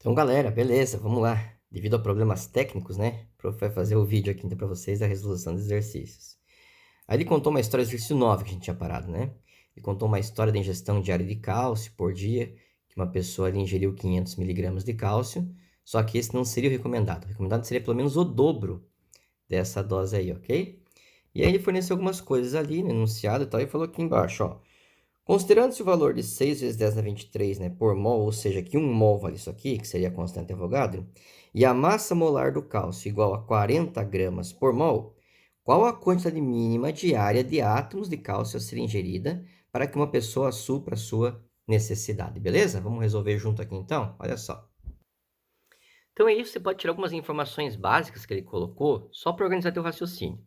Então, galera, beleza, vamos lá. Devido a problemas técnicos, né? O prof vai fazer o vídeo aqui então para vocês da resolução dos exercícios. Aí ele contou uma história do exercício 9 que a gente tinha parado, né? Ele contou uma história da ingestão diária de cálcio por dia, que uma pessoa ali ingeriu 500 miligramas de cálcio, só que esse não seria o recomendado. O recomendado seria pelo menos o dobro dessa dose aí, ok? E aí ele forneceu algumas coisas ali no enunciado e tal, e falou aqui embaixo, ó. Considerando-se o valor de 6 vezes 10 na 23, né, por mol, ou seja, que 1 mol vale isso aqui, que seria a constante de Avogadro, e a massa molar do cálcio igual a 40 gramas por mol, qual a quantidade mínima diária de átomos de cálcio a ser ingerida para que uma pessoa supra a sua necessidade, beleza? Vamos resolver junto aqui então? Olha só. Então é isso, você pode tirar algumas informações básicas que ele colocou, só para organizar teu raciocínio.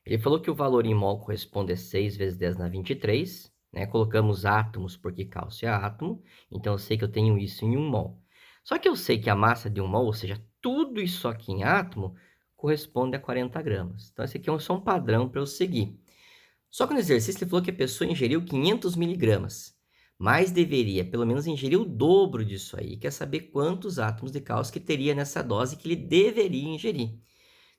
Ele falou que o valor em mol corresponde a 6 vezes 10 na 23, né? Colocamos átomos porque cálcio é átomo, então eu sei que eu tenho isso em 1 mol. Só que eu sei que a massa de 1 mol, ou seja, tudo isso aqui em átomo, corresponde a 40 gramas. Então esse aqui é só um padrão para eu seguir. Só que no exercício ele falou que a pessoa ingeriu 500 miligramas, mas deveria pelo menos ingerir o dobro disso aí. Quer saber quantos átomos de cálcio que teria nessa dose que ele deveria ingerir.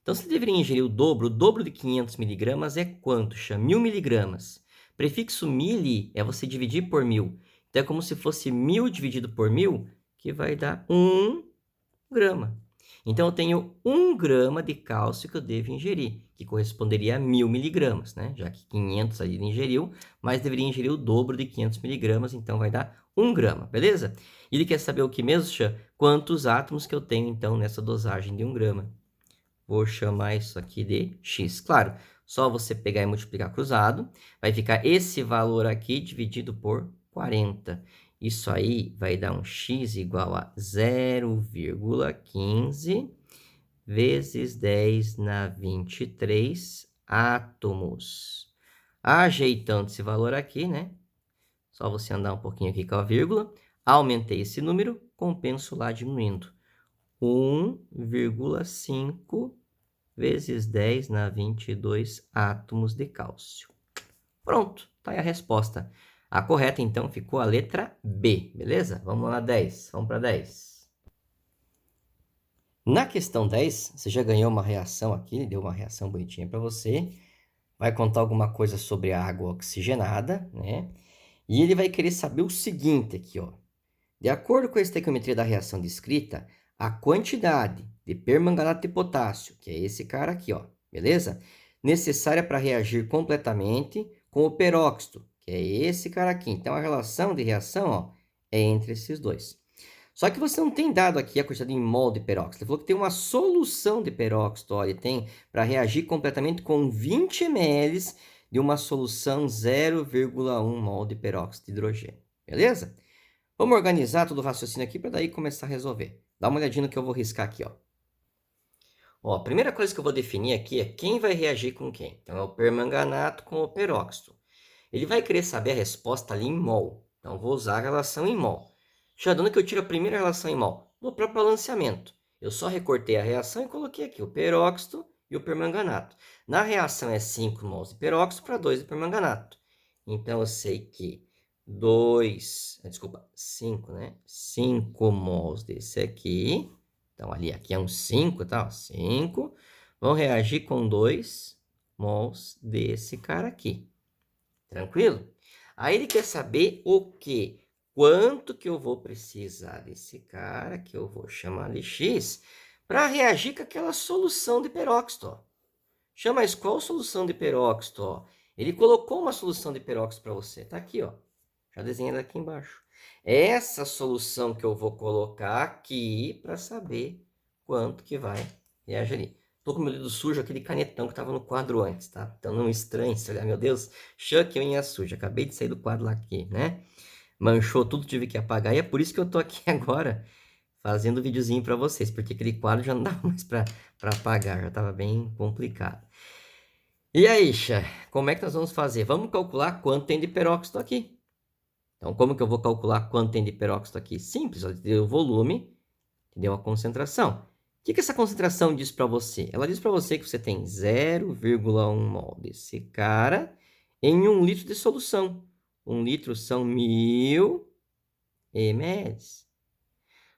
Então, você deveria ingerir o dobro de 500 miligramas é quanto? 1.000 miligramas. Prefixo mili é você dividir por 1.000. Então, é como se fosse 1.000 dividido por 1.000, que vai dar 1 grama. Então, eu tenho 1 grama de cálcio que eu devo ingerir, que corresponderia a 1.000 miligramas, né? Já que 500 ali ele ingeriu, mas deveria ingerir o dobro de 500 miligramas, então vai dar 1 grama, beleza? E ele quer saber o que mesmo, Xan? Quantos átomos que eu tenho, então, nessa dosagem de 1 grama. Vou chamar isso aqui de x. Claro, só você pegar e multiplicar cruzado, vai ficar esse valor aqui dividido por 40. Isso aí vai dar um x igual a 0,15 vezes 10 na 23 átomos. Ajeitando esse valor aqui, né? Só você andar um pouquinho aqui com a vírgula. Aumentei esse número, compenso lá diminuindo. 1,5 vezes 10 na 22 átomos de cálcio. Pronto, tá aí a resposta. A correta, então, ficou a letra B, beleza? Vamos lá, 10. Vamos para 10. Na questão 10, você já ganhou uma reação aqui, ele deu uma reação bonitinha para você. Vai contar alguma coisa sobre a água oxigenada, né? E ele vai querer saber o seguinte aqui, ó. De acordo com a estequiometria da reação descrita, a quantidade de permanganato de potássio, que é esse cara aqui, ó, beleza? Necessária para reagir completamente com o peróxido, que é esse cara aqui. Então, a relação de reação, ó, é entre esses dois. Só que você não tem dado aqui a quantidade em mol de peróxido. Ele falou que tem uma solução de peróxido, ó, ele tem para reagir completamente com 20 ml de uma solução 0,1 mol de peróxido de hidrogênio, beleza? Vamos organizar todo o raciocínio aqui para daí começar a resolver. Dá uma olhadinha no que eu vou riscar aqui, ó. Ó, a primeira coisa que eu vou definir aqui é quem vai reagir com quem. Então, é o permanganato com o peróxido. Ele vai querer saber a resposta ali em mol. Então, vou usar a relação em mol. Já dando que eu tiro a primeira relação em mol? No próprio balanceamento. Eu só recortei a reação e coloquei aqui o peróxido e o permanganato. Na reação é 5 mols de peróxido para 2 de permanganato. Então, eu sei que 5, né? 5 mols desse aqui. Então, aqui é um 5, tá? 5 vão reagir com 2 mols desse cara aqui. Tranquilo? Aí ele quer saber o quê? Quanto que eu vou precisar desse cara, que eu vou chamar de X, para reagir com aquela solução de peróxido, ó. Chama isso, qual solução de peróxido, ó? Ele colocou uma solução de peróxido para você. Tá aqui, ó. Já desenhei aqui embaixo. Essa solução que eu vou colocar aqui para saber quanto que vai reagir ali. Tô com meu dedo sujo, aquele canetão que estava no quadro antes, tá? Então não estranhe se olhar, meu Deus, que eu ia suja. Acabei de sair do quadro lá aqui, né? Manchou tudo, tive que apagar. E é por isso que eu tô aqui agora fazendo videozinho para vocês, porque aquele quadro já não dava mais para apagar, já estava bem complicado. E aí, Xa, como é que nós vamos fazer? Vamos calcular quanto tem de peróxido aqui. Então, como que eu vou calcular quanto tem de peróxido aqui? Simples, ó, deu o volume, deu a concentração. O que essa concentração diz para você? Ela diz para você que você tem 0,1 mol desse cara em 1 litro de solução. 1 litro são 1.000 ml.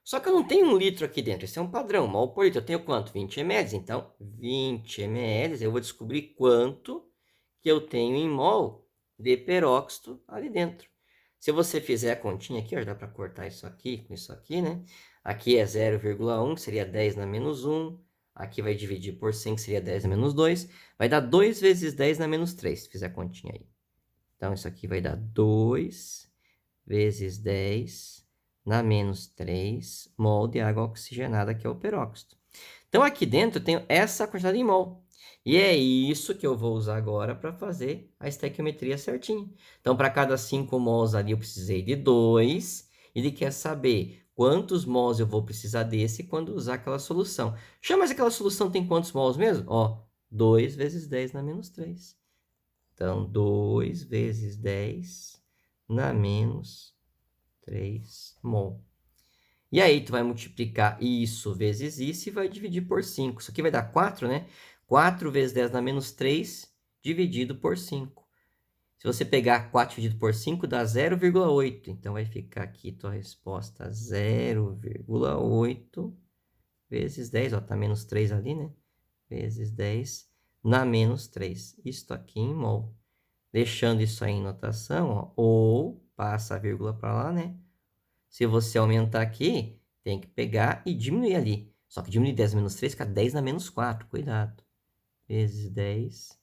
Só que eu não tenho 1 litro aqui dentro, esse é um padrão, mol por litro. Eu tenho quanto? 20 ml, então 20 ml, eu vou descobrir quanto que eu tenho em mol de peróxido ali dentro. Se você fizer a continha aqui, ó, dá para cortar isso aqui com isso aqui, né? Aqui é 0,1, que seria 10 na menos 1. Aqui vai dividir por 100, que seria 10 na menos 2. Vai dar 2 vezes 10 na menos 3, se fizer a continha aí. Então, isso aqui vai dar 2 vezes 10 na menos 3 mol de água oxigenada, que é o peróxido. Então, aqui dentro eu tenho essa quantidade em mol. E é isso que eu vou usar agora para fazer a estequiometria certinho. Então, para cada 5 mols ali, eu precisei de 2. Ele quer saber quantos mols eu vou precisar desse quando usar aquela solução. Mas aquela solução tem quantos mols mesmo? Ó, 2 vezes 10 na menos 3. Então, 2 vezes 10 na menos 3 mol. E aí, tu vai multiplicar isso vezes isso e vai dividir por 5. Isso aqui vai dar 4, né? 4 vezes 10 na menos 3 dividido por 5. Se você pegar 4 dividido por 5, dá 0,8. Então, vai ficar aqui tua resposta 0,8 vezes 10. Ó, tá menos 3 ali, né? Vezes 10 na menos 3. Isto aqui em mol. Deixando isso aí em notação, ó, ou passa a vírgula para lá, né? Se você aumentar aqui, tem que pegar e diminuir ali. Só que diminuir 10 menos 3 fica 10 na menos 4. Cuidado. Vezes 10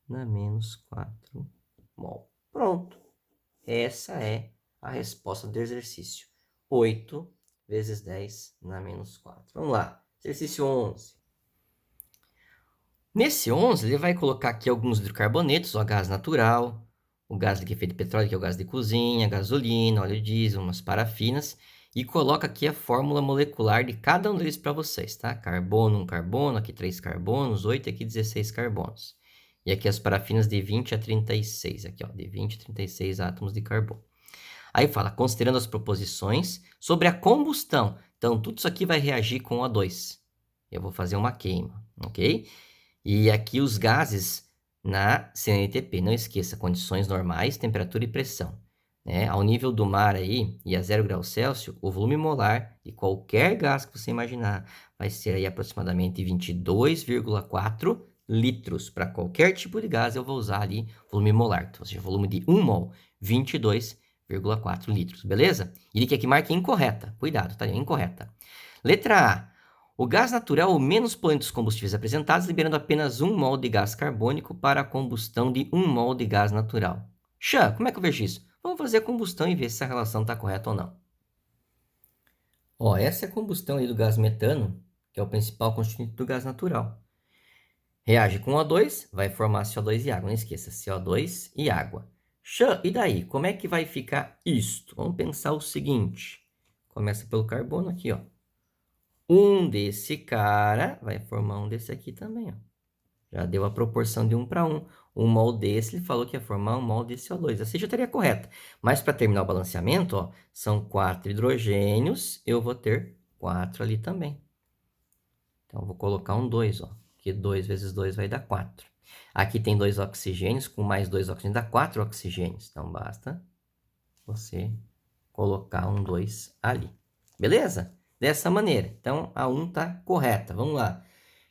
na menos 4 mol. Pronto. Essa é a resposta do exercício. 8 vezes 10 na menos 4. Vamos lá. Exercício 11. Nesse 11, ele vai colocar aqui alguns hidrocarbonetos, o gás natural, o gás liquefeito de petróleo, que é o gás de cozinha, gasolina, óleo diesel, umas parafinas, e coloca aqui a fórmula molecular de cada um deles para vocês, tá? Carbono, 1 carbono, aqui 3 carbonos, 8 e aqui 16 carbonos. E aqui as parafinas de 20 a 36, aqui ó, de 20 a 36 átomos de carbono. Aí fala, considerando as proposições sobre a combustão. Então, tudo isso aqui vai reagir com O2. Eu vou fazer uma queima, ok? E aqui os gases na CNTP. Não esqueça, condições normais, temperatura e pressão. Né? Ao nível do mar aí, e a 0 graus Celsius, o volume molar de qualquer gás que você imaginar vai ser aí aproximadamente 22,4 litros. Para qualquer tipo de gás eu vou usar ali volume molar, então, ou seja, volume de 1 mol, 22,4 litros, beleza? E ele quer que marque incorreta. Cuidado, tá? Incorreta. Letra A. O gás natural é o menos poluente dos combustíveis apresentados, liberando apenas 1 mol de gás carbônico para a combustão de 1 mol de gás natural. Como é que eu vejo isso? Vamos fazer a combustão e ver se essa relação está correta ou não. Ó, essa é a combustão aí do gás metano, que é o principal constituinte do gás natural. Reage com O2, vai formar CO2 e água. Não esqueça, CO2 e água. E daí? Como é que vai ficar isto? Vamos pensar o seguinte. Começa pelo carbono aqui, ó. Um desse cara vai formar um desse aqui também, ó. Já deu a proporção de 1 para 1. Um mol desse, ele falou que ia formar um mol de CO2. Assim já estaria correta. Mas para terminar o balanceamento, ó, são 4 hidrogênios, eu vou ter 4 ali também. Então, eu vou colocar um 2, ó. Que 2 vezes 2 vai dar 4. Aqui tem 2 oxigênios, com mais 2 oxigênios dá 4 oxigênios. Então, basta você colocar um 2 ali. Beleza? Dessa maneira. Então, a 1 está correta. Vamos lá.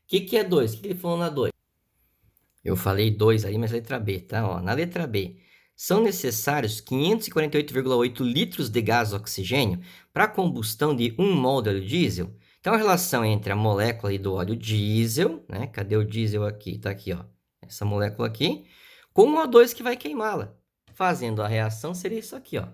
O que é 2? O que ele falou na 2? Eu falei 2 aí, mas letra B, tá? Ó, na letra B, são necessários 548,8 litros de gás oxigênio para a combustão de 1 mol de óleo diesel. Então, a relação entre a molécula do óleo diesel, né? Cadê o diesel aqui? Tá aqui, ó. Essa molécula aqui, com o O2 que vai queimá-la. Fazendo a reação, seria isso aqui, ó.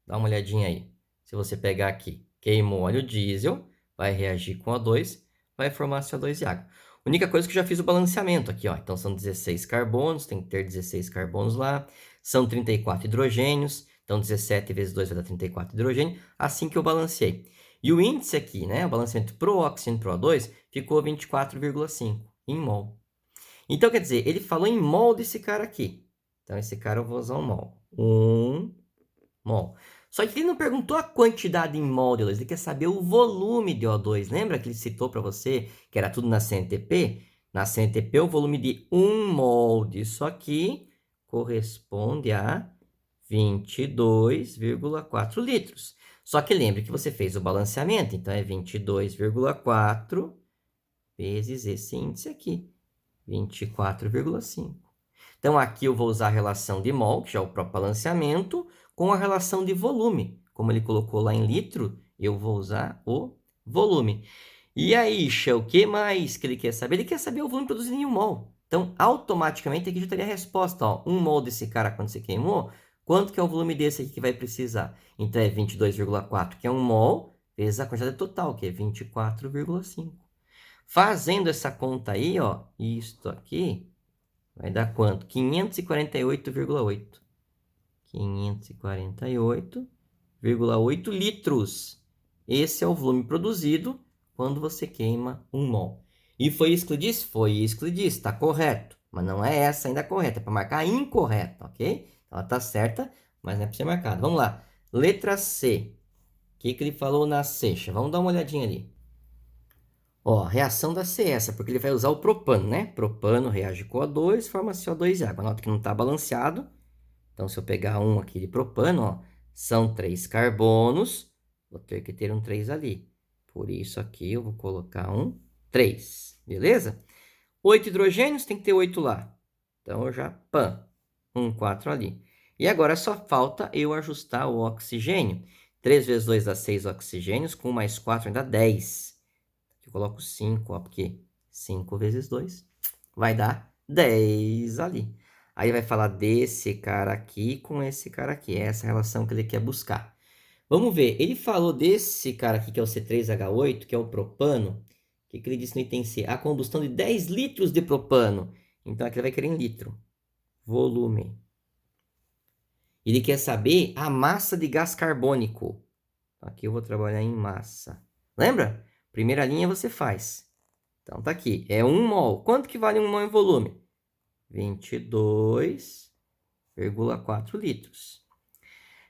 Dá uma olhadinha aí. Se você pegar aqui, queimou óleo diesel, vai reagir com O2, vai formar CO2 e água. Única coisa que eu já fiz o balanceamento aqui, ó. Então, são 16 carbonos, tem que ter 16 carbonos lá. São 34 hidrogênios, então 17 vezes 2 vai dar 34 hidrogênio, assim que eu balanceei. E o índice aqui, né, o balanceamento pro oxigênio e pro O2, ficou 24,5 em mol. Então, quer dizer, ele falou em mol desse cara aqui. Então, esse cara eu vou usar um mol. 1 mol. Só que ele não perguntou a quantidade em mol de O2, ele quer saber o volume de O2. Lembra que ele citou para você que era tudo na CNTP? Na CNTP, o volume de 1 mol disso aqui corresponde a 22,4 litros. Só que lembre que você fez o balanceamento, então é 22,4 vezes esse índice aqui, 24,5. Então, aqui eu vou usar a relação de mol, que já é o próprio balanceamento, com a relação de volume. Como ele colocou lá em litro, eu vou usar o volume. E aí, o que mais que ele quer saber? Ele quer saber o volume produzido em 1 mol. Então, automaticamente, aqui já teria a resposta. Ó, 1 mol desse cara, quando você queimou, quanto que é o volume desse aqui que vai precisar? Então, é 22,4, que é 1 mol, vezes a quantidade total, que é 24,5. Fazendo essa conta aí, ó, isto aqui vai dar quanto? 548,8. 548,8 litros. Esse é o volume produzido quando você queima 1 mol. E foi isso que eu disse? Foi isso que eu disse, está correto. Mas não é essa ainda correta, é para marcar incorreta, ok? Ela está certa, mas não é para ser marcada. Vamos lá. Letra C. O que ele falou na seixa? Vamos dar uma olhadinha ali. Ó, a reação da C é essa, porque ele vai usar o propano, né? Propano reage com O2, forma CO2 e água. Nota que não está balanceado. Então, se eu pegar um aqui de propano, ó, são 3 carbonos, vou ter que ter um 3 ali. Por isso aqui eu vou colocar um 3, beleza? 8 hidrogênios, tem que ter 8 lá. Então, eu já, pam, um 4 ali. E agora só falta eu ajustar o oxigênio. 3 vezes 2 dá 6 oxigênios, com mais 4 ainda 10. Eu coloco 5, ó, porque 5 vezes 2 vai dar 10 ali. Aí vai falar desse cara aqui com esse cara aqui. É essa relação que ele quer buscar. Vamos ver. Ele falou desse cara aqui, que é o C3H8, que é o propano. O que ele disse no item C? A combustão de 10 litros de propano. Então, aqui ele vai querer em litro. Volume. Ele quer saber a massa de gás carbônico. Aqui eu vou trabalhar em massa. Lembra? Primeira linha você faz. Então, tá aqui. É 1 mol. Quanto que vale 1 mol em volume? 22,4 litros.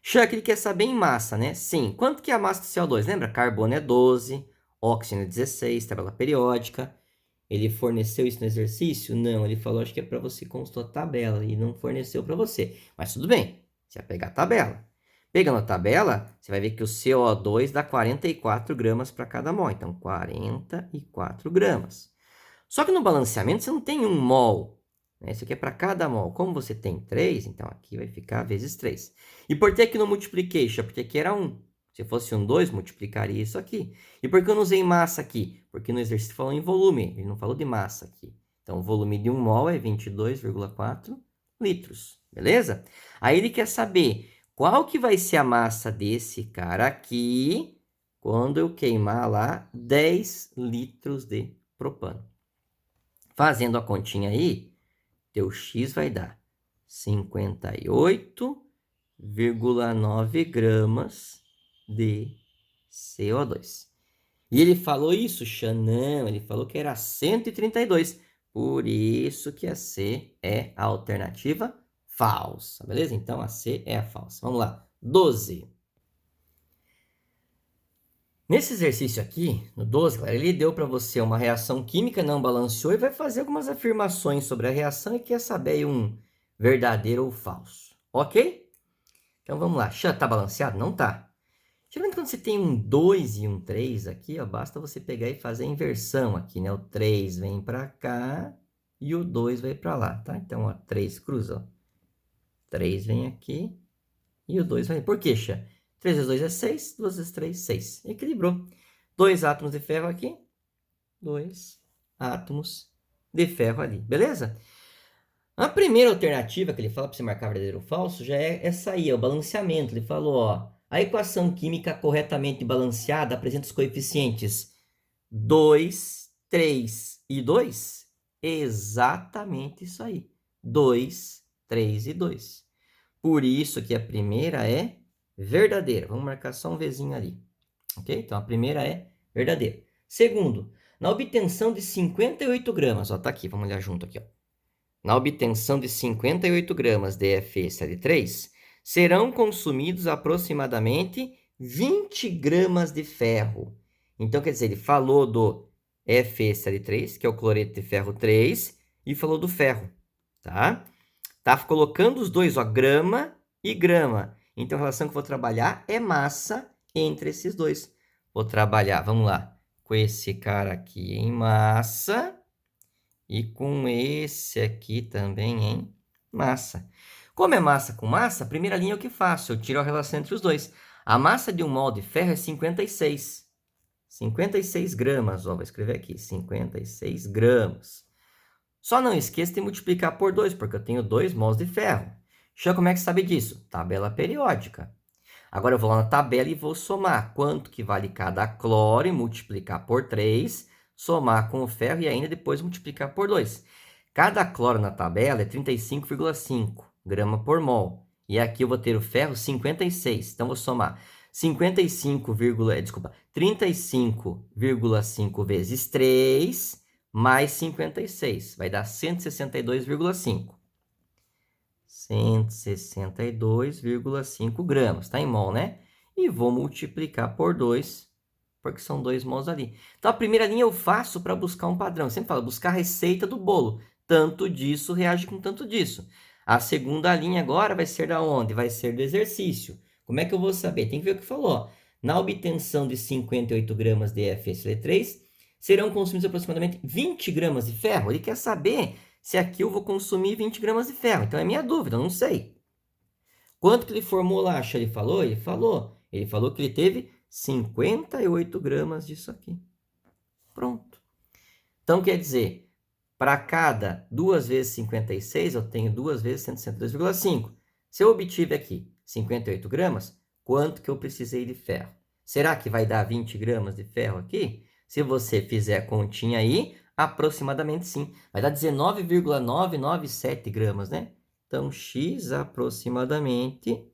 Chuck, ele quer saber em massa, né? Sim. Quanto que é a massa do CO2? Lembra? Carbono é 12, oxigênio é 16, tabela periódica. Ele forneceu isso no exercício? Não, ele falou, acho que é para você consultar a tabela e não forneceu para você. Mas tudo bem, você vai pegar a tabela. Pegando a tabela, você vai ver que o CO2 dá 44 gramas para cada mol. Então, 44 gramas. Só que no balanceamento você não tem 1 mol. Né? Isso aqui é para cada mol. Como você tem 3, então aqui vai ficar vezes 3. E por que aqui não multipliquei? Porque aqui era 1. Se fosse um 2, multiplicaria isso aqui. E por que eu não usei massa aqui? Porque no exercício falou em volume, ele não falou de massa aqui. Então, o volume de 1 mol é 22,4 litros, beleza? Aí ele quer saber qual que vai ser a massa desse cara aqui quando eu queimar lá 10 litros de propano. Fazendo a continha aí, teu X vai dar 58,9 gramas de CO2. E ele falou isso, Xanão, ele falou que era 132. Por isso que a C é a alternativa falsa, beleza? Então, a C é a falsa. Vamos lá. 12. Nesse exercício aqui, no 12, galera, ele deu para você uma reação química, não balanceou, e vai fazer algumas afirmações sobre a reação e quer saber um verdadeiro ou falso. Ok? Então, vamos lá. Tá balanceado? Não tá. Geralmente, quando você tem um 2 e um 3 aqui, ó, basta você pegar e fazer a inversão aqui, né? O 3 vem para cá e o 2 vai para lá, tá? Então, ó, 3 cruza, ó. 3 vem aqui e o 2 vai... Por quê, Xan? 3 vezes 2 é 6, 2 vezes 3, 6. Equilibrou. 2 átomos de ferro aqui, 2 átomos de ferro ali, beleza? A primeira alternativa que ele fala para você marcar verdadeiro ou falso já é essa aí, é o balanceamento. Ele falou, ó, a equação química corretamente balanceada apresenta os coeficientes 2, 3 e 2. Exatamente isso aí. 2, 3 e 2. Por isso que a primeira é verdadeira. Vamos marcar só um Vzinho ali. Ok? Então, a primeira é verdadeira. Segundo, na obtenção de 58 gramas, ó, tá aqui, vamos olhar junto aqui, ó. Na obtenção de 58 gramas de FeSL3, serão consumidos aproximadamente 20 gramas de ferro. Então, quer dizer, ele falou do FeSL3, que é o cloreto de ferro 3, e falou do ferro, tá? Tá colocando os dois, ó, grama e grama. Então, a relação que eu vou trabalhar é massa entre esses dois. Vou trabalhar, vamos lá, com esse cara aqui em massa e com esse aqui também em massa. Como é massa com massa, a primeira linha é o que faço? Eu tiro a relação entre os dois. A massa de um mol de ferro é 56. 56 gramas, ó, vou escrever aqui, 56 gramas. Só não esqueça de multiplicar por 2, porque eu tenho 2 mols de ferro. Já como é que sabe disso? Tabela periódica. Agora eu vou lá na tabela e vou somar quanto que vale cada cloro e multiplicar por 3, somar com o ferro e ainda depois multiplicar por 2. Cada cloro na tabela é 35,5 grama por mol. E aqui eu vou ter o ferro 56. Então, vou somar 35,5 vezes 3 mais 56. Vai dar 162,5. 162,5 gramas. Está em mol, né? E vou multiplicar por 2, porque são 2 mols ali. Então, a primeira linha eu faço para buscar um padrão. Eu sempre falo, buscar a receita do bolo. Tanto disso reage com tanto disso. A segunda linha agora vai ser da onde? Vai ser do exercício. Como é que eu vou saber? Tem que ver o que falou. Na obtenção de 58 gramas de FeSiL3, serão consumidos aproximadamente 20 gramas de ferro. Ele quer saber se aqui eu vou consumir 20 gramas de ferro. Então, é minha dúvida, eu não sei. Quanto que ele formou lá? Ele falou? Ele falou. Ele falou que ele teve 58 gramas disso aqui. Pronto. Então, quer dizer, para cada 2 vezes 56, eu tenho 2 vezes 162,5. Se eu obtive aqui 58 gramas, quanto que eu precisei de ferro? Será que vai dar 20 gramas de ferro aqui? Se você fizer a continha aí, aproximadamente sim. Vai dar 19,997 gramas, né? Então, X aproximadamente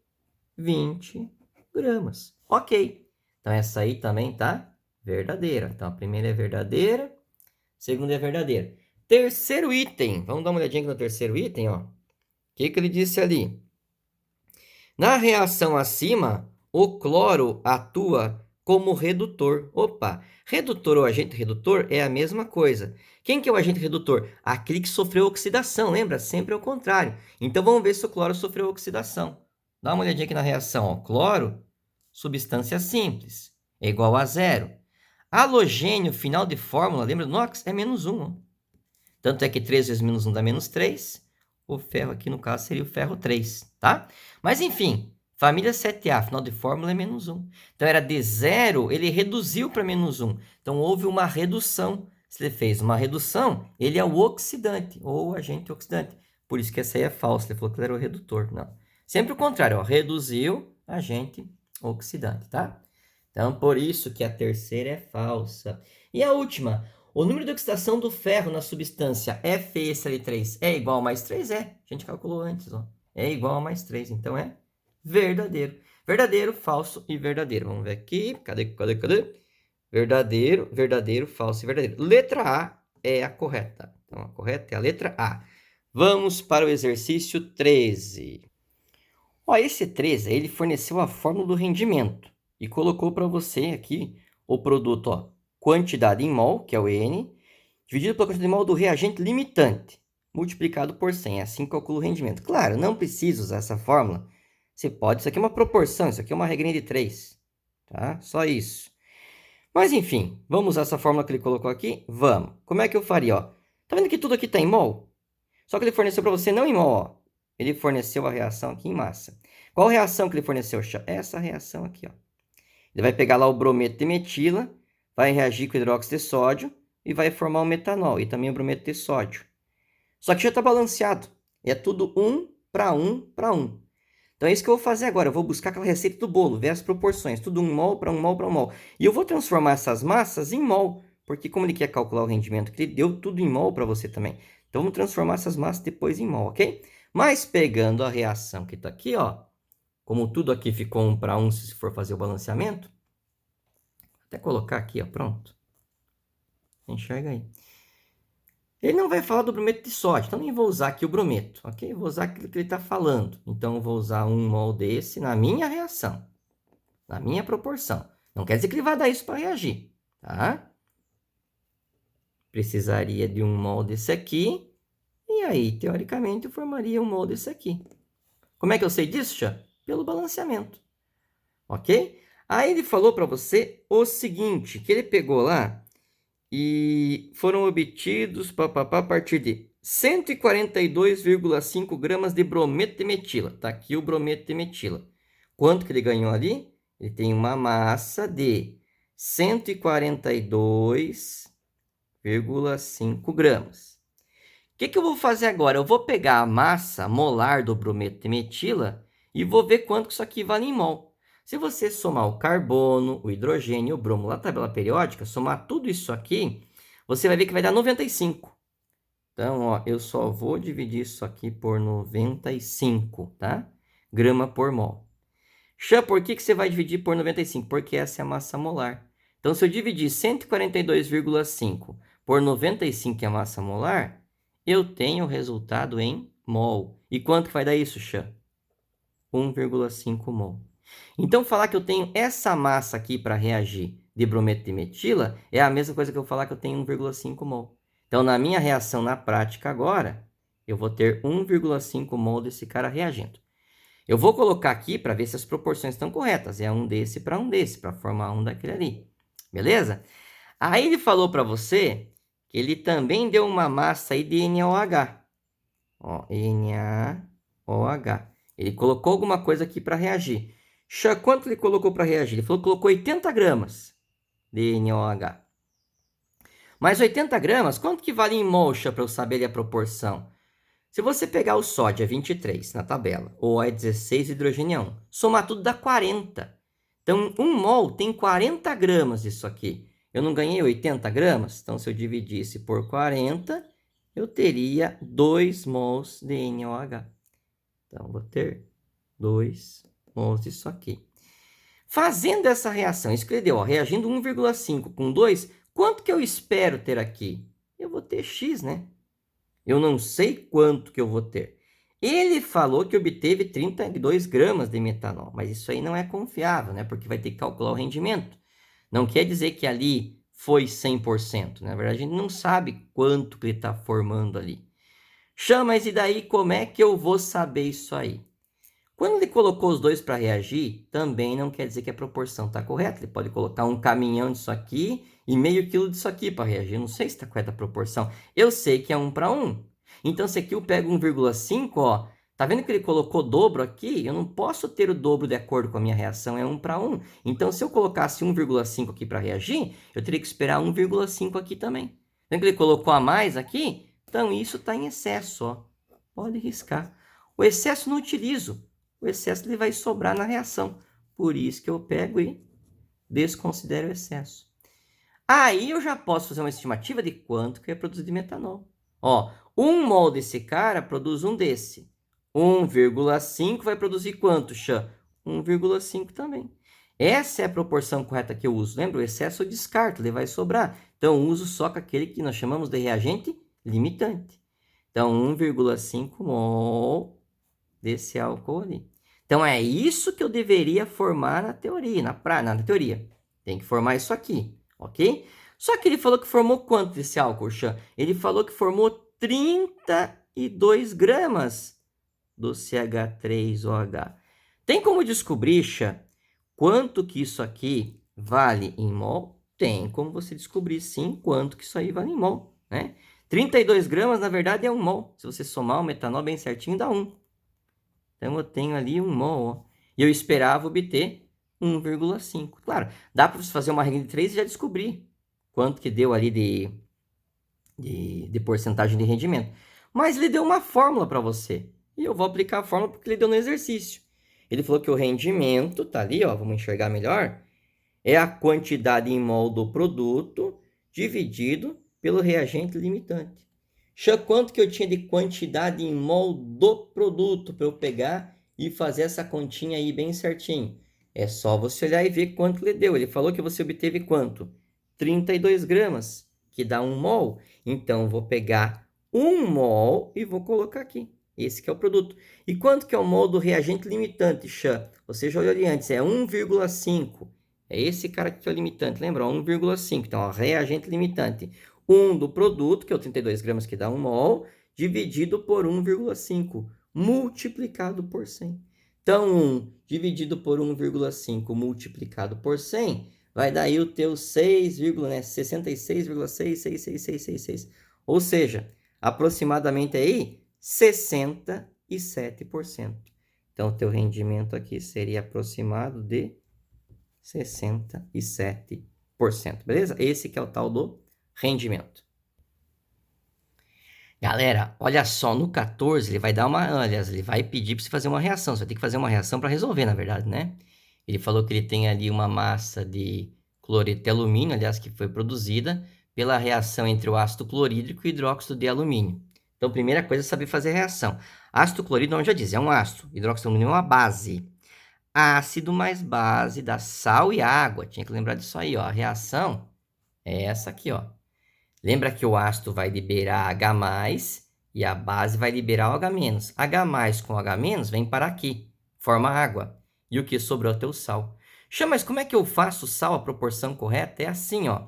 20 gramas. Ok. Então, essa aí também tá verdadeira. Então, a primeira é verdadeira, a segunda é verdadeira. Terceiro item. Vamos dar uma olhadinha aqui no terceiro item, ó. O que que ele disse ali? Na reação acima, o cloro atua como redutor. Opa, redutor ou agente redutor é a mesma coisa. Quem que é o agente redutor? Aquele que sofreu oxidação, lembra? Sempre é o contrário. Então, vamos ver se o cloro sofreu oxidação. Dá uma olhadinha aqui na reação. Ó. Cloro, substância simples, é igual a 0. Halogênio, final de fórmula, lembra do NOx? É menos 1. Ó. Tanto é que 3 vezes menos 1 dá menos 3. O ferro aqui, no caso, seria o ferro 3, tá? Mas, enfim, família 7A, final de fórmula é menos 1. Então, era de 0, ele reduziu para menos 1. Então, houve uma redução. Se ele fez uma redução, ele é o oxidante, ou agente oxidante. Por isso que essa aí é falsa, ele falou que ele era o redutor. Não. Sempre o contrário, ó, reduziu, agente oxidante, tá? Então, por isso que a terceira é falsa. E a última... O número de oxidação do ferro na substância FeSiL3 é igual a mais 3? É. A gente calculou antes, ó. É igual a mais 3. Então, é verdadeiro. Verdadeiro, falso e verdadeiro. Vamos ver aqui. Cadê? Verdadeiro, verdadeiro, falso e verdadeiro. Letra A é a correta. Então, a correta é a letra A. Vamos para o exercício 13. Ó, esse 13, ele forneceu a fórmula do rendimento e colocou para você aqui o produto, ó. Quantidade em mol, que é o N, dividido pela quantidade em mol do reagente limitante, multiplicado por 100. É assim que calcula o rendimento. Claro, não precisa usar essa fórmula. Você pode, isso aqui é uma proporção, isso aqui é uma regrinha de 3. Tá? Só isso. Mas, enfim, vamos usar essa fórmula que ele colocou aqui? Vamos. Como é que eu faria? Ó? Tá vendo que tudo aqui está em mol? Só que ele forneceu para você não em mol. Ó. Ele forneceu a reação aqui em massa. Qual reação que ele forneceu? Essa reação aqui. Ó. Ele vai pegar lá o brometo de metila, vai reagir com o hidróxido de sódio e vai formar o metanol e também o brometo de sódio. Só que já está balanceado. É tudo 1 para 1 para 1. Então é isso que eu vou fazer agora. Eu vou buscar aquela receita do bolo, ver as proporções. Tudo 1 mol para 1 mol para 1 mol. E eu vou transformar essas massas em mol. Porque como ele quer calcular o rendimento que ele deu, tudo em mol para você também. Então vamos transformar essas massas depois em mol, ok? Mas pegando a reação que está aqui, ó. Como tudo aqui ficou 1 para 1 se for fazer o balanceamento. Até colocar aqui, ó, pronto. Enxerga aí. Ele não vai falar do brometo de sódio, então nem vou usar aqui o brometo, ok? Vou usar aquilo que ele está falando. Então, eu vou usar 1 mol desse na minha reação, na minha proporção. Não quer dizer que ele vai dar isso para reagir, tá? Precisaria de 1 mol desse aqui, e aí, teoricamente, eu formaria 1 mol desse aqui. Como é que eu sei disso, Xan? Pelo balanceamento, ok? Aí ele falou para você o seguinte, que ele pegou lá e foram obtidos a partir de 142,5 gramas de brometo de metila. Tá aqui o brometo de metila. Quanto que ele ganhou ali? Ele tem uma massa de 142,5 gramas. O que eu vou fazer agora? Eu vou pegar a massa molar do brometo de metila e vou ver quanto que isso aqui vale em mol. Se você somar o carbono, o hidrogênio e o bromo na tabela periódica, somar tudo isso aqui, você vai ver que vai dar 95. Então, ó, eu só vou dividir isso aqui por 95, tá? Grama por mol. Xã, por que você vai dividir por 95? Porque essa é a massa molar. Então, se eu dividir 142,5 por 95, que é a massa molar, eu tenho o resultado em mol. E quanto que vai dar isso, Xã? 1,5 mol. Então, falar que eu tenho essa massa aqui para reagir de brometo de metila é a mesma coisa que eu falar que eu tenho 1,5 mol. Então, na minha reação na prática agora, eu vou ter 1,5 mol desse cara reagindo. Eu vou colocar aqui para ver se as proporções estão corretas. É um desse para um desse, para formar um daquele ali. Beleza? Aí ele falou para você que ele também deu uma massa aí de NaOH. Ó, NaOH. Ele colocou alguma coisa aqui para reagir. Quanto ele colocou para reagir? Ele falou que colocou 80 gramas de NaOH. Mas 80 gramas, quanto que vale em mol, para eu saber a proporção? Se você pegar o sódio é 23 na tabela, ou é 16 hidrogênio 1, somar tudo dá 40. Então, 1 mol tem 40 gramas disso aqui. Eu não ganhei 80 gramas? Então, se eu dividisse por 40, eu teria 2 mols de NaOH. Então, vou ter 2 mols disso aqui. Fazendo essa reação, isso que ele deu, ó, reagindo 1,5 com 2, quanto que eu espero ter aqui? Eu vou ter X, né? Eu não sei quanto que eu vou ter. Ele falou que obteve 32 gramas de metanol, mas isso aí não é confiável, né? Porque vai ter que calcular o rendimento. Não quer dizer que ali foi 100%. Na verdade, a gente não sabe quanto que ele está formando ali. Mas e daí como é que eu vou saber isso aí? Quando ele colocou os dois para reagir, também não quer dizer que a proporção está correta. Ele pode colocar um caminhão disso aqui e meio quilo disso aqui para reagir. Não sei se está correta a proporção. Eu sei que é 1 para 1. Então, se aqui eu pego 1,5, ó, tá vendo que ele colocou dobro aqui? Eu não posso ter o dobro de acordo com a minha reação, é 1 para 1. Então, se eu colocasse 1,5 aqui para reagir, eu teria que esperar 1,5 aqui também. Tá vendo que ele colocou a mais aqui? Então, isso está em excesso, ó. Pode riscar. O excesso não utilizo. O excesso ele vai sobrar na reação. Por isso que eu pego e desconsidero o excesso. Aí eu já posso fazer uma estimativa de quanto que é produzido de metanol. Ó, 1 mol desse cara produz um desse. 1,5 vai produzir quanto, Xã? 1,5 também. Essa é a proporção correta que eu uso. Lembra? O excesso eu descarto, ele vai sobrar. Então, eu uso só com aquele que nós chamamos de reagente limitante. Então, 1,5 mol desse álcool ali. Então, é isso que eu deveria formar na teoria, na teoria. Tem que formar isso aqui, ok? Só que ele falou que formou quanto desse álcool, Xã? Ele falou que formou 32 gramas do CH3OH. Tem como descobrir, Xã, quanto que isso aqui vale em mol? Tem como você descobrir, sim, quanto que isso aí vale em mol, né? 32 gramas, na verdade, é 1 mol. Se você somar o metanol bem certinho, dá 1. Então, eu tenho ali 1 mol, ó. E eu esperava obter 1,5. Claro, dá para você fazer uma regra de 3 e já descobrir quanto que deu ali de porcentagem de rendimento. Mas ele deu uma fórmula para você. E eu vou aplicar a fórmula porque ele deu no exercício. Ele falou que o rendimento, tá ali, ó, vamos enxergar melhor, é a quantidade em mol do produto dividido pelo reagente limitante. Quanto que eu tinha de quantidade em mol do produto para eu pegar e fazer essa continha aí bem certinho? É só você olhar e ver quanto ele deu. Ele falou que você obteve quanto? 32 gramas, que dá 1 mol. Então, eu vou pegar 1 mol e vou colocar aqui. Esse que é o produto. E quanto que é o mol do reagente limitante, Você já olhou ali antes, é 1,5. É esse cara aqui que é o limitante, lembra? 1,5. Então, ó, reagente limitante. 1 do produto, que é o 32 gramas, que dá 1 mol, dividido por 1,5, multiplicado por 100. Então, 1 dividido por 1,5 multiplicado por 100 vai dar aí o teu 66,666666. Ou seja, aproximadamente aí 67%. Então, o teu rendimento aqui seria aproximado de 67%, beleza? Esse que é o tal do rendimento. Galera, olha só, no 14 ele vai dar aliás, ele vai pedir para você fazer uma reação. Você vai ter que fazer uma reação para resolver, na verdade, né? Ele falou que ele tem ali uma massa de cloreto de alumínio, aliás, que foi produzida pela reação entre o ácido clorídrico e hidróxido de alumínio. Então, primeira coisa é saber fazer a reação. Ácido clorídrico, não já diz, é um ácido. Hidróxido de alumínio é uma base. Ácido mais base dá sal e água. Tinha que lembrar disso aí, ó. A reação é essa aqui, ó. Lembra que o ácido vai liberar H+, e a base vai liberar o H-. H+ com H- vem para aqui, forma água. E o que sobrou é o teu sal. Chama, mas como é que eu faço o sal, a proporção correta? É assim, ó.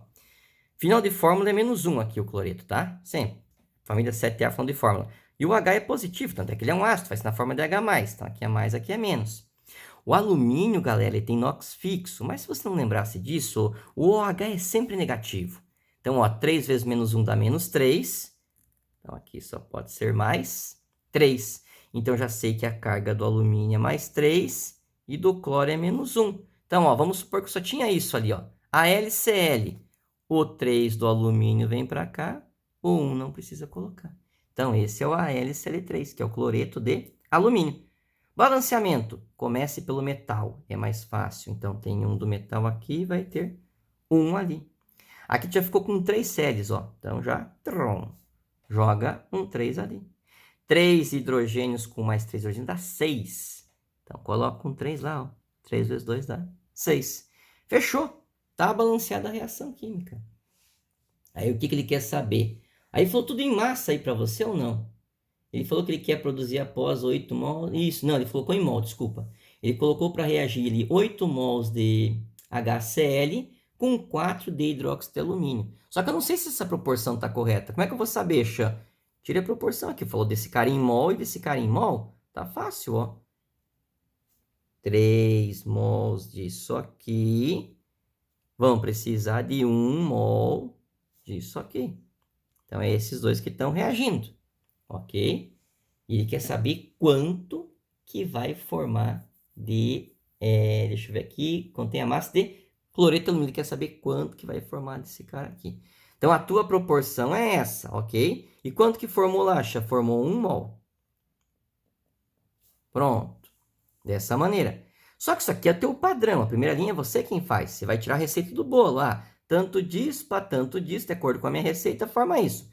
Final de fórmula é -1 aqui o cloreto, tá? Sempre. Família 7A, falando de fórmula. E o H é positivo, tanto é que ele é um ácido, vai ser na forma de H+. Então, aqui é mais, aqui é menos. O alumínio, galera, ele tem NOx fixo, mas se você não lembrasse disso, o OH é sempre negativo. Então, ó, 3 vezes -1 dá -3. Então, aqui só pode ser mais 3. Então, já sei que a carga do alumínio é mais 3 e do cloro é -1. Então, ó, vamos supor que só tinha isso ali, ó. AlCl. O 3 do alumínio vem para cá, o 1 não precisa colocar. Então, esse é o AlCl3, que é o cloreto de alumínio. Balanceamento. Comece pelo metal, é mais fácil. Então, tem um do metal aqui, vai ter um ali. Aqui já ficou com 3 séries, ó. Então, já joga um 3 ali. 3 hidrogênios com mais 3 hidrogênios dá 6. Então, coloca um 3 lá, ó. 3 vezes 2 dá 6. Fechou. Tá balanceada a reação química. Aí, o que ele quer saber? Aí, falou tudo em massa aí para você ou não? Ele falou que ele quer produzir após 8 mols. Isso, não, ele colocou em mol, desculpa. Ele colocou para reagir ali 8 mols de HCl com 4 de hidróxido de alumínio. Só que eu não sei se essa proporção está correta. Como é que eu vou saber, Xan? Tire a proporção aqui. Falou desse cara em mol e desse cara em mol. Tá fácil, ó. 3 mols disso aqui vão precisar de 1 mol disso aqui. Então, é esses dois que estão reagindo. Ok? E ele quer saber quanto que vai formar de... deixa eu ver aqui. Contém a massa de cloreto de alumínio. Ele quer saber quanto que vai formar desse cara aqui. Então, a tua proporção é essa, ok? E quanto que formou lá, Xa? Formou 1 mol. Pronto. Dessa maneira. Só que isso aqui é o teu padrão. A primeira linha é você quem faz. Você vai tirar a receita do bolo lá. Tanto disso para tanto disso, de acordo com a minha receita, forma isso.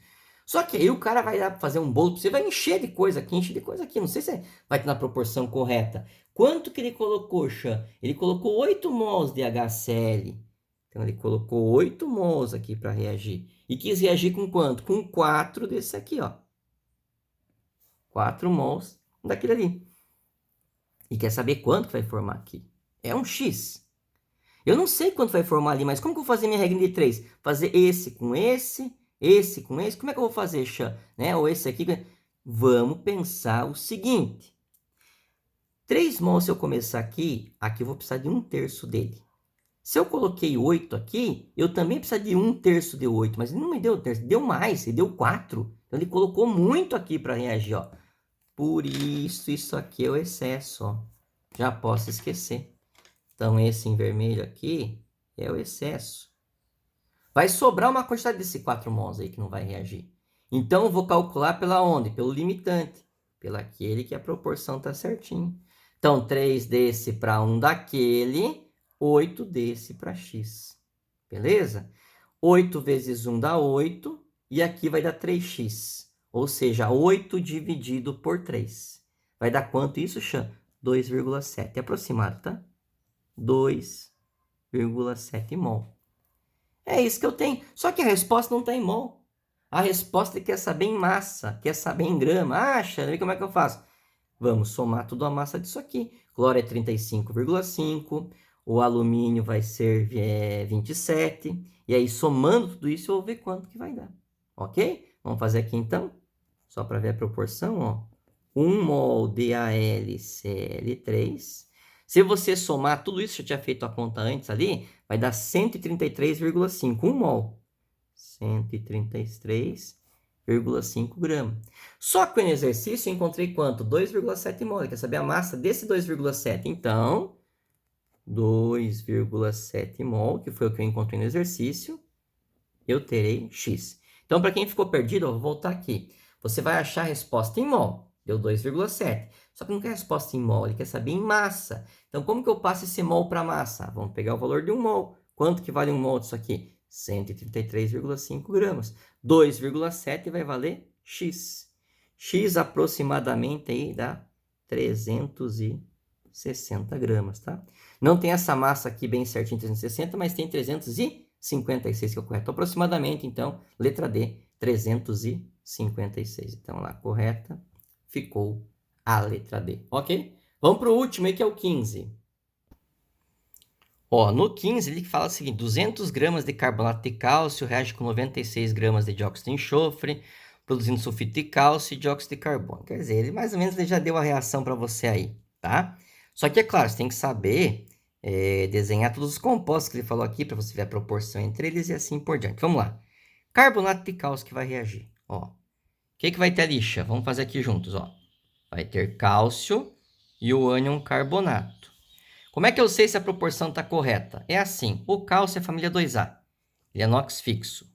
Só que aí o cara vai fazer um bolo, você vai encher de coisa aqui, encher de coisa aqui. Não sei se vai ter na proporção correta. Quanto que ele colocou, Xan? Ele colocou 8 mols de HCl. Então, ele colocou 8 mols aqui para reagir. E quis reagir com quanto? Com 4 desse aqui, ó. 4 mols daquele ali. E quer saber quanto vai formar aqui. É um X. Eu não sei quanto vai formar ali, mas como que eu vou fazer minha regra de 3? Fazer esse com esse com esse. Como é que eu vou fazer, Xan? Né? Ou esse aqui. Vamos pensar o seguinte. 3 mols, se eu começar aqui, aqui eu vou precisar de 1/3 dele. Se eu coloquei 8 aqui, eu também preciso de 1/3 de 8, mas ele não me deu 1/3, deu mais, ele deu 4. Então, ele colocou muito aqui para reagir, ó. Por isso aqui é o excesso, ó. Já posso esquecer. Então, esse em vermelho aqui é o excesso. Vai sobrar uma quantidade desse 4 mols aí que não vai reagir. Então, eu vou calcular pela onde? Pelo limitante. Pelo aquele que a proporção está certinha. Então, 3 desse para 1 daquele, 8 desse para x. Beleza? 8 vezes 1 dá 8. E aqui vai dar 3x. Ou seja, 8 dividido por 3. Vai dar quanto isso, Xan? 2,7. É aproximado, tá? 2,7 mol. É isso que eu tenho. Só que a resposta não está em mol. A resposta quer saber em massa, quer saber em grama. Acha, como é que eu faço? Vamos somar tudo a massa disso aqui. Cloro é 35,5. O alumínio vai ser 27. E aí, somando tudo isso, eu vou ver quanto que vai dar. Ok? Vamos fazer aqui, então. Só para ver a proporção, ó. 1 mol DAlCl3. Se você somar tudo isso, eu tinha feito a conta antes ali, vai dar 133,5. 1 mol. 133,5 gramas. Só que no exercício eu encontrei quanto? 2,7 mol. Quer saber a massa desse 2,7? Então, 2,7 mol, que foi o que eu encontrei no exercício, eu terei X. Então, para quem ficou perdido, eu vou voltar aqui. Você vai achar a resposta em mol. Deu 2,7. Só que não quer resposta em mol, ele quer saber em massa. Então, como que eu passo esse mol para massa? Vamos pegar o valor de 1 mol. Quanto que vale 1 mol disso aqui? 133,5 gramas. 2,7 vai valer X. X aproximadamente aí dá 360 gramas, tá? Não tem essa massa aqui bem certinho, 360, mas tem 356, que é o correto. Aproximadamente, então, letra D, 356. Então, lá, correta, ficou a letra D, ok? Vamos para o último aí, que é o 15. Ó, no 15, ele fala o seguinte: 200 gramas de carbonato de cálcio reage com 96 gramas de dióxido de enxofre, produzindo sulfito de cálcio e dióxido de carbono. Quer dizer, ele mais ou menos ele já deu a reação para você aí, tá? Só que, é claro, você tem que saber desenhar todos os compostos que ele falou aqui, para você ver a proporção entre eles e assim por diante. Vamos lá. Carbonato de cálcio que vai reagir. Ó, o que vai ter a lixa? Vamos fazer aqui juntos, ó. Vai ter cálcio e o ânion carbonato. Como é que eu sei se a proporção está correta? É assim, o cálcio é família 2A. Ele é NOx fixo.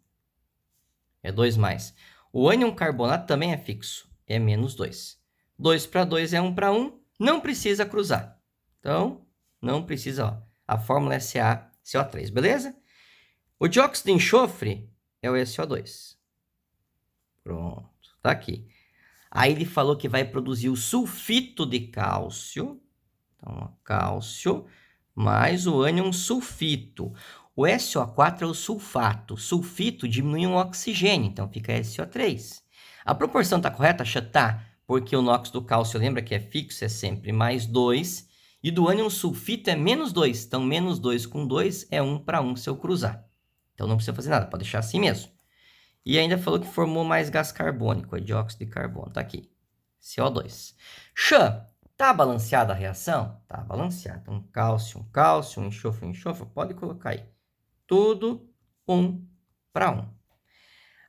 É 2+. O ânion carbonato também é fixo. É -2. 2 para 2 é 1 para 1. Não precisa cruzar. Então, não precisa, ó. A fórmula é CaCO3, beleza? O dióxido de enxofre é o SO2. Pronto, tá aqui. Aí ele falou que vai produzir o sulfito de cálcio. Então, ó, cálcio mais o ânion sulfito. O SO4 é o sulfato. Sulfito diminui o oxigênio, então fica SO3. A proporção está correta? Tá, porque o NOx do cálcio, lembra que é fixo, é sempre +2. E do ânion sulfito é -2. Então, -2 com 2 é 1 para 1 se eu cruzar. Então, não precisa fazer nada, pode deixar assim mesmo. E ainda falou que formou mais gás carbônico, dióxido de carbono. Tá aqui, CO2. Tá balanceada a reação? Tá balanceada. Então, cálcio, enxofre, pode colocar aí. Tudo 1 para 1.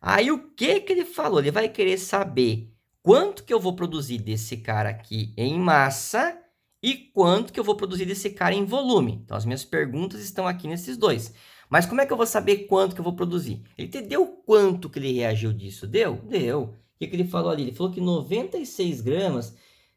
Aí, o que ele falou? Ele vai querer saber quanto que eu vou produzir desse cara aqui em massa e quanto que eu vou produzir desse cara em volume. Então, as minhas perguntas estão aqui nesses dois. Mas como é que eu vou saber quanto que eu vou produzir? Ele te deu quanto que ele reagiu disso? Deu? Deu. O que ele falou ali? Ele falou que 96 gramas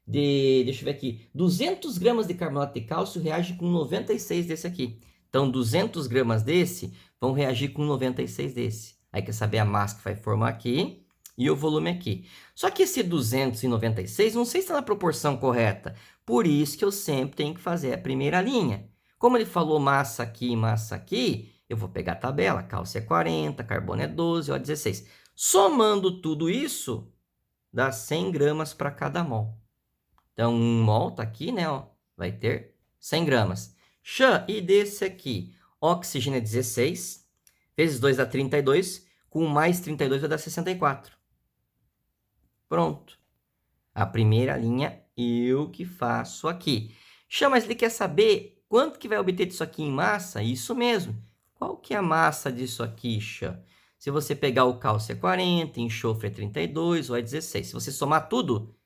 deixa eu ver aqui, 200 gramas de carbonato de cálcio reage com 96 desse aqui. Então, 200 gramas desse vão reagir com 96 desse. Aí quer saber a massa que vai formar aqui e o volume aqui. Só que esse 296, não sei se está na proporção correta. Por isso que eu sempre tenho que fazer a primeira linha. Como ele falou massa aqui, eu vou pegar a tabela. Cálcio é 40, carbono é 12, ó, 16. Somando tudo isso, dá 100 gramas para cada mol. Então, 1 mol tá aqui, né? Ó, vai ter 100 gramas. E desse aqui, oxigênio é 16, vezes 2 dá 32, com mais 32 vai dar 64. Pronto. A primeira linha eu que faço aqui. Mas ele quer saber quanto que vai obter disso aqui em massa? Isso mesmo. Qual que é a massa disso aqui, Se você pegar o cálcio é 40, enxofre é 32, ou é 16. Se você somar tudo,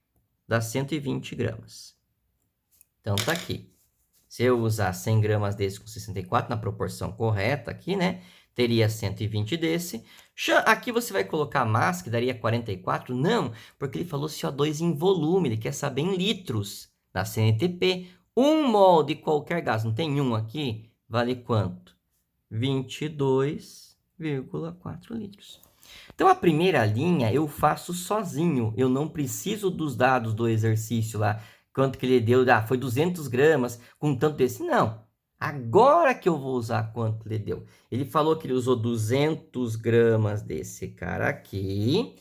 dá 120 gramas. Então, tá aqui. Se eu usar 100 gramas desse com 64, na proporção correta aqui, né? Teria 120 desse. Aqui você vai colocar a massa, que daria 44? Não, porque ele falou CO2 em volume, ele quer saber em litros. Da CNTP, 1 mol de qualquer gás, não tem um aqui? Vale quanto? 22,4 litros. Então, a primeira linha eu faço sozinho. Eu não preciso dos dados do exercício lá. Quanto que ele deu? Foi 200 gramas com tanto desse. Não. Agora que eu vou usar quanto ele deu. Ele falou que ele usou 200 gramas desse cara aqui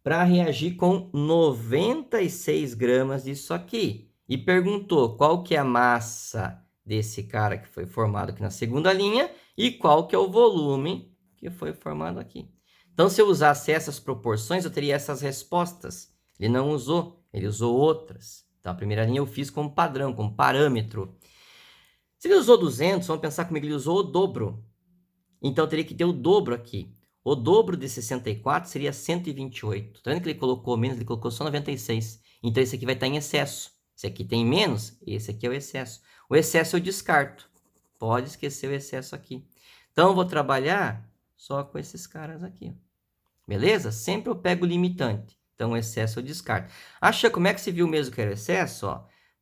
para reagir com 96 gramas disso aqui. E perguntou qual que é a massa desse cara que foi formado aqui na segunda linha e qual que é o volume que foi formado aqui. Então, se eu usasse essas proporções, eu teria essas respostas. Ele não usou, ele usou outras. Então, a primeira linha eu fiz como padrão, como parâmetro. Se ele usou 200, vamos pensar comigo, ele usou o dobro. Então, eu teria que ter o dobro aqui. O dobro de 64 seria 128. Tá vendo que ele colocou menos? Ele colocou só 96. Então, esse aqui vai estar em excesso. Esse aqui tem menos, esse aqui é o excesso. O excesso eu descarto. Pode esquecer o excesso aqui. Então, eu vou trabalhar só com esses caras aqui. Beleza? Sempre eu pego o limitante. Então, o excesso eu descarto. Acha como é que se viu mesmo que era o excesso?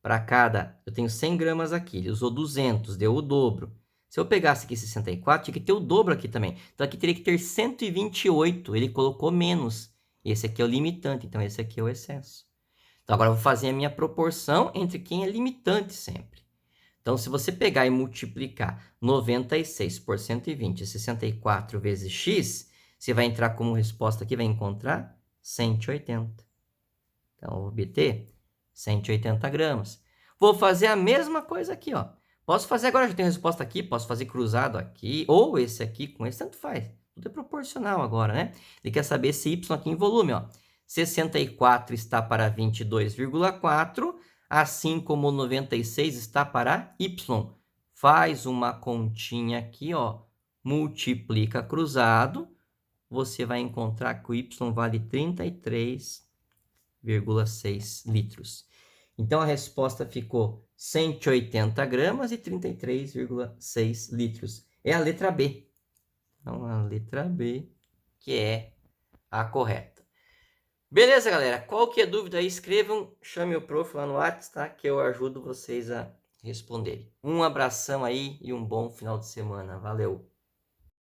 Para cada, eu tenho 100 gramas aqui. Ele usou 200, deu o dobro. Se eu pegasse aqui 64, tinha que ter o dobro aqui também. Então, aqui teria que ter 128. Ele colocou menos. Esse aqui é o limitante. Então, esse aqui é o excesso. Então, agora eu vou fazer a minha proporção entre quem é limitante sempre. Então, se você pegar e multiplicar 96 por 120, 64 vezes x, você vai entrar como resposta aqui, vai encontrar 180. Então, eu vou obter 180 gramas. Vou fazer a mesma coisa aqui, ó. Posso fazer agora, já tenho a resposta aqui, posso fazer cruzado aqui, ou esse aqui com esse, tanto faz. Tudo é proporcional agora, né? Ele quer saber esse y aqui em volume, ó. 64 está para 22,4, assim como 96 está para y. Faz uma continha aqui, ó. Multiplica cruzado, você vai encontrar que o y vale 33,6 litros. Então, a resposta ficou 180 gramas e 33,6 litros. É a letra B. Então, a letra B que é a correta. Beleza, galera? Qualquer dúvida aí, escrevam, chame o prof lá no WhatsApp, tá? Que eu ajudo vocês a responderem. Um abração aí e um bom final de semana. Valeu!